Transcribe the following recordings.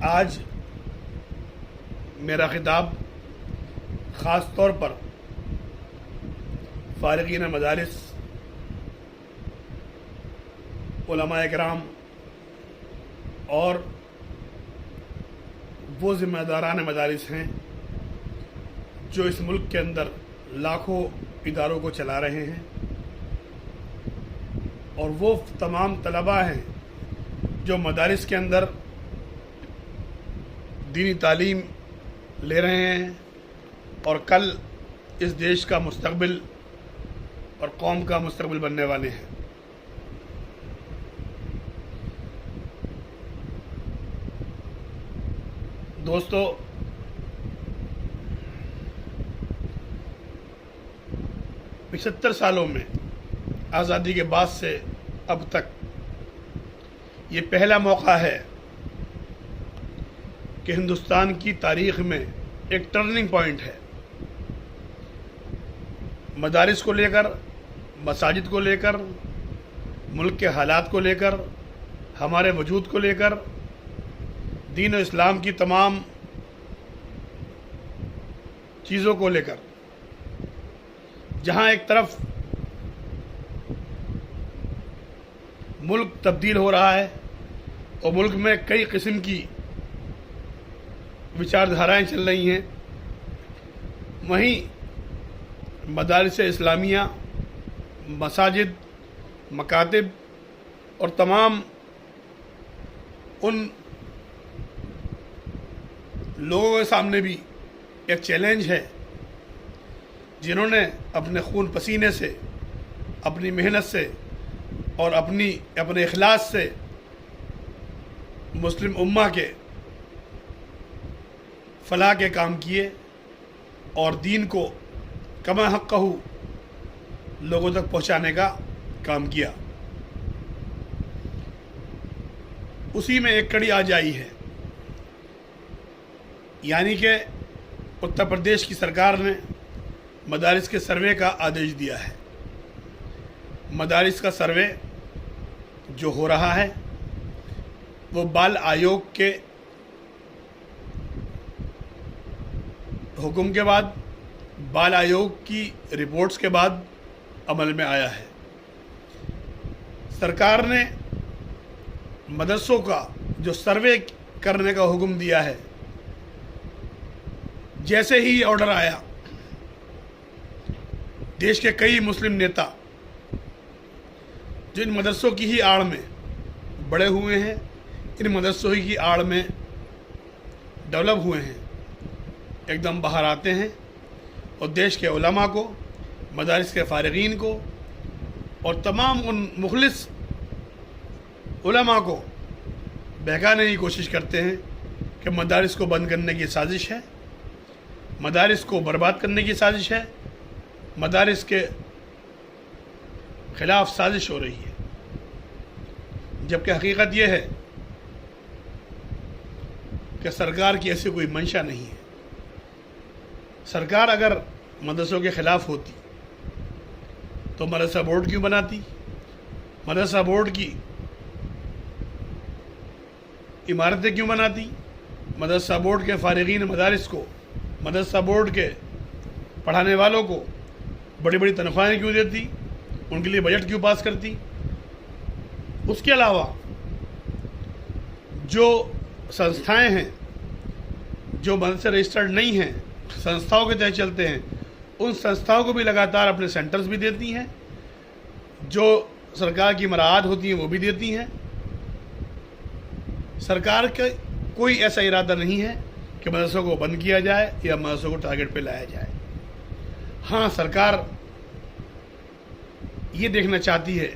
آج میرا خطاب خاص طور پر فارغین مدارس، علماء کرام اور وہ ذمہ داران مدارس ہیں جو اس ملک کے اندر لاکھوں اداروں کو چلا رہے ہیں، اور وہ تمام طلباء ہیں جو مدارس کے اندر دینی تعلیم لے رہے ہیں اور کل اس دیش کا مستقبل اور قوم کا مستقبل بننے والے ہیں۔ دوستو، پچھتر سالوں میں آزادی کے بعد سے اب تک یہ پہلا موقع ہے کہ ہندوستان کی تاریخ میں ایک ٹرننگ پوائنٹ ہے۔ مدارس کو لے کر، مساجد کو لے کر، ملک کے حالات کو لے کر، ہمارے وجود کو لے کر، دین و اسلام کی تمام چیزوں کو لے کر، جہاں ایک طرف ملک تبدیل ہو رہا ہے اور ملک میں کئی قسم کی وچار دھارائیں چل رہی ہیں، وہیں مدارس اسلامیہ، مساجد، مکاتب اور تمام ان لوگوں کے سامنے بھی ایک چیلنج ہے جنہوں نے اپنے خون پسینے سے، اپنی محنت سے اور اپنے اخلاص سے مسلم امہ کے فلاح کے کام کیے اور دین کو کما حقہ لوگوں تک پہنچانے کا کام کیا۔ اسی میں ایک کڑی آ جائی ہے، یعنی کہ اتر پردیش کی سرکار نے مدارس کے سروے کا آدیش دیا ہے۔ مدارس کا سروے جو ہو رہا ہے وہ بال آیوگ کے حکم کے بعد، بال آیوگ کی رپورٹس کے بعد عمل میں آیا ہے۔ سرکار نے مدرسوں کا جو سروے کرنے کا حکم دیا ہے، جیسے ہی آرڈر آیا، دیش کے کئی مسلم نیتا جو ان مدرسوں کی ہی آڑ میں بڑے ہوئے ہیں، ان مدرسوں کی آڑ میں ڈیولپ ہوئے ہیں، ایک دم باہر آتے ہیں اور دیش کے علماء کو، مدارس کے فارغین کو اور تمام ان مخلص علماء کو بہکانے کی کوشش کرتے ہیں کہ مدارس کو بند کرنے کی سازش ہے، مدارس کو برباد کرنے کی سازش ہے، مدارس کے خلاف سازش ہو رہی ہے، جبکہ حقیقت یہ ہے کہ سرکار کی ایسی کوئی منشا نہیں ہے۔ سرکار اگر مدرسوں کے خلاف ہوتی تو مدرسہ بورڈ کیوں بناتی؟ مدرسہ بورڈ کی عمارتیں کیوں بناتی؟ مدرسہ بورڈ کے فارغین مدارس کو، مدرسہ بورڈ کے پڑھانے والوں کو بڑی بڑی تنخواہیں کیوں دیتی؟ ان کے لیے بجٹ کیوں پاس کرتی؟ اس کے علاوہ جو سنستھائیں ہیں جو مدرسے رجسٹرڈ نہیں ہیں، سنستھاؤں کے تحت چلتے ہیں، ان سنستھاؤں کو بھی لگاتار اپنے سینٹرز بھی دیتی ہیں، جو سرکار کی مراعات ہوتی ہیں وہ بھی دیتی ہیں۔ سرکار کا کوئی ایسا ارادہ نہیں ہے کہ مدرسوں کو بند کیا جائے یا مدرسوں کو ٹارگٹ پہ لایا جائے۔ ہاں، سرکار یہ دیکھنا چاہتی ہے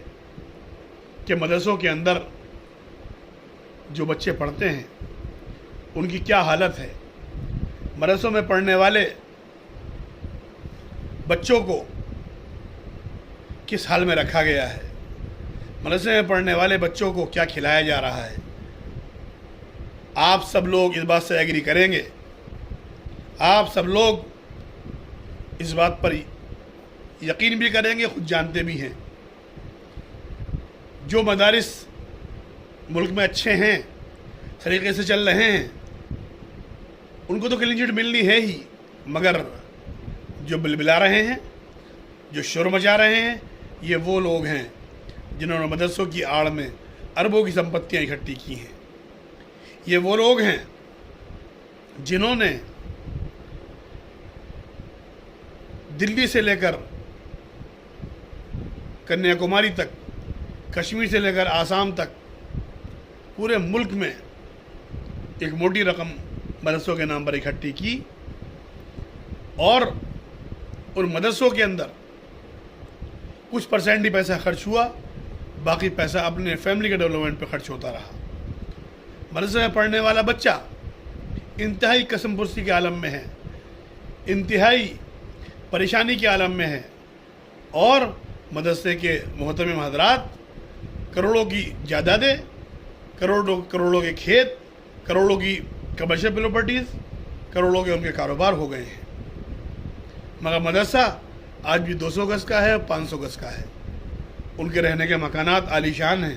کہ مدرسوں کے اندر جو بچے پڑھتے ہیں ان کی کیا حالت ہے، مدرسوں میں پڑھنے والے بچوں کو کس حال میں رکھا گیا ہے، مدرسے میں پڑھنے والے بچوں کو کیا کھلایا جا رہا ہے۔ آپ سب لوگ اس بات سے ایگری کریں گے، آپ سب لوگ اس بات پر یقین بھی کریں گے، خود جانتے بھی ہیں، جو مدارس ملک میں اچھے ہیں، طریقے سے چل رہے ہیں ان کو تو کلین چٹ ملنی ہے ہی، مگر جو بلبلا رہے ہیں، جو شور مچا رہے ہیں، یہ وہ لوگ ہیں جنہوں نے مدرسوں کی آڑ میں اربوں کی سمپتیاں اکٹھی کی ہیں۔ یہ وہ لوگ ہیں جنہوں نے دلی سے لے کر کنیا کماری تک، کشمیر سے لے کر آسام تک، پورے ملک میں ایک موٹی رقم مدرسوں کے نام پر اکٹھی کی، اور ان مدرسوں کے اندر کچھ پرسنٹ ہی پیسہ خرچ ہوا، باقی پیسہ اپنے فیملی کے ڈیولپمنٹ پہ خرچ ہوتا رہا۔ مدرسے میں پڑھنے والا بچہ انتہائی قسم پرسی کے عالم میں ہے، انتہائی پریشانی کے عالم میں ہے، اور مدرسے کے محترم حضرات کروڑوں کی جائیدادیں، کروڑوں کے کھیت، کروڑوں کی کمرشل پراپرٹیز، کروڑوں کے ان کے کاروبار ہو گئے ہیں، مگر مدرسہ آج بھی 200 گز کا ہے، 500 گز کا ہے۔ ان کے رہنے کے مکانات عالی شان ہیں،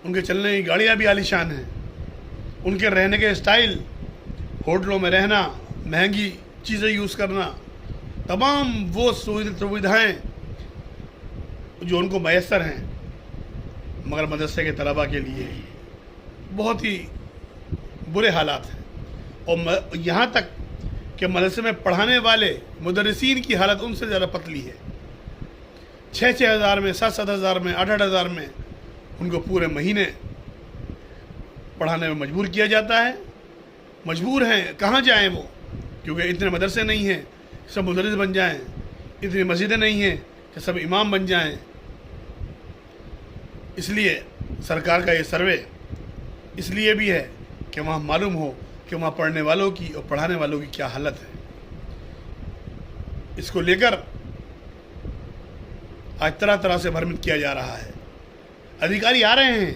ان کے چلنے کی گاڑیاں بھی عالی شان ہیں، ان کے رہنے کے اسٹائل، ہوٹلوں میں رہنا، مہنگی چیزیں یوز کرنا، تمام وہ سویدھائیں جو ان کو میسر ہیں، مگر مدرسے کے طلباء کے لیے بہت ہی برے حالات ہیں، اور یہاں تک کہ مدرسے میں پڑھانے والے مدرسین کی حالت ان سے زیادہ پتلی ہے۔ 6-6 ہزار میں، 7-7 ہزار میں، 8-8 ہزار میں ان کو پورے مہینے پڑھانے میں مجبور کیا جاتا ہے۔ مجبور ہیں، کہاں جائیں وہ، کیونکہ اتنے مدرسے نہیں ہیں کہ سب مدرس بن جائیں، اتنی مسجدیں نہیں ہیں کہ سب امام بن جائیں۔ اس لیے سرکار کا یہ سروے اس لیے بھی ہے کہ وہاں معلوم ہو کہ وہاں پڑھنے والوں کی اور پڑھانے والوں کی کیا حالت ہے۔ اس کو لے کر آج طرح طرح سے بھرمت کیا جا رہا ہے۔ ادھیکاری آ رہے ہیں،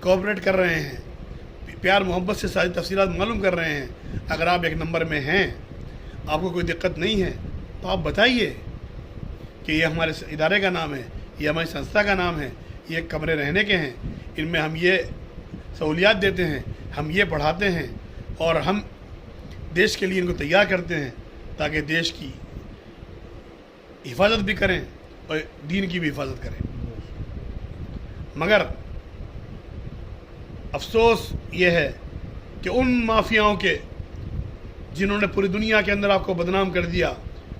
کوآپریٹ کر رہے ہیں، پیار محبت سے ساری تفصیلات معلوم کر رہے ہیں۔ اگر آپ 1 نمبر میں ہیں، آپ کو کوئی دقت نہیں ہے، تو آپ بتائیے کہ یہ ہمارے ادارے کا نام ہے، یہ ہماری سنستھا کا نام ہے، یہ کمرے رہنے کے ہیں، ان میں ہم یہ سہولیات دیتے ہیں، ہم یہ پڑھاتے ہیں، اور ہم دیش کے لیے ان کو تیار کرتے ہیں تاکہ دیش کی حفاظت بھی کریں اور دین کی بھی حفاظت کریں۔ مگر افسوس یہ ہے کہ ان مافیاؤں کے جنہوں نے پوری دنیا کے اندر آپ کو بدنام کر دیا،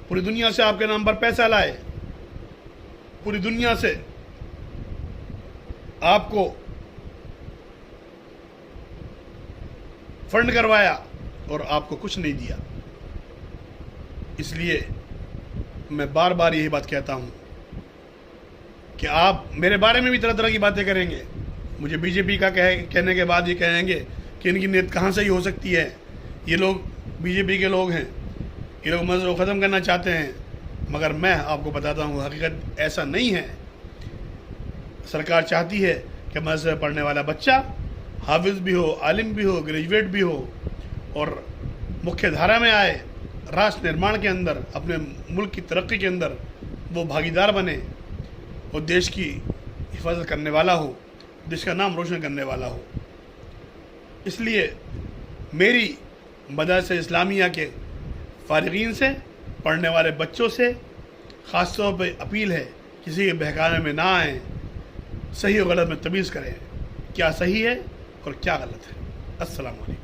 پوری دنیا سے آپ کے نام پر پیسہ لائے، پوری دنیا سے آپ کو فنڈ کروایا اور آپ کو کچھ نہیں دیا۔ اس لیے میں بار بار یہی بات کہتا ہوں کہ آپ میرے بارے میں بھی طرح طرح کی باتیں کریں گے، مجھے بی جے پی کا کہنے کے بعد یہ کہیں گے کہ ان کی نیت کہاں سے ہی ہو سکتی ہے، یہ لوگ بی جے پی کے لوگ ہیں، یہ لوگ مذہب کو ختم کرنا چاہتے ہیں، مگر میں آپ کو بتاتا ہوں حقیقت ایسا نہیں ہے۔ سرکار چاہتی ہے کہ مذہب میں پڑھنے والا بچہ حافظ بھی ہو، عالم بھی ہو، گریجویٹ بھی ہو، اور مکھیہ دھارا میں آئے، راشٹر نرمان کے اندر، اپنے ملک کی ترقی کے اندر وہ بھاگیدار بنے اور دیش کی حفاظت کرنے والا ہو، دیش کا نام روشن کرنے والا ہو۔ اس لیے میری مدارس اسلامیہ کے فارغین سے، پڑھنے والے بچوں سے خاص طور پہ اپیل ہے، کسی کے بہکانے میں نہ آئیں، صحیح و غلط میں تمیز کریں، کیا صحیح ہے اور کیا غلط ہے۔ السلام علیکم۔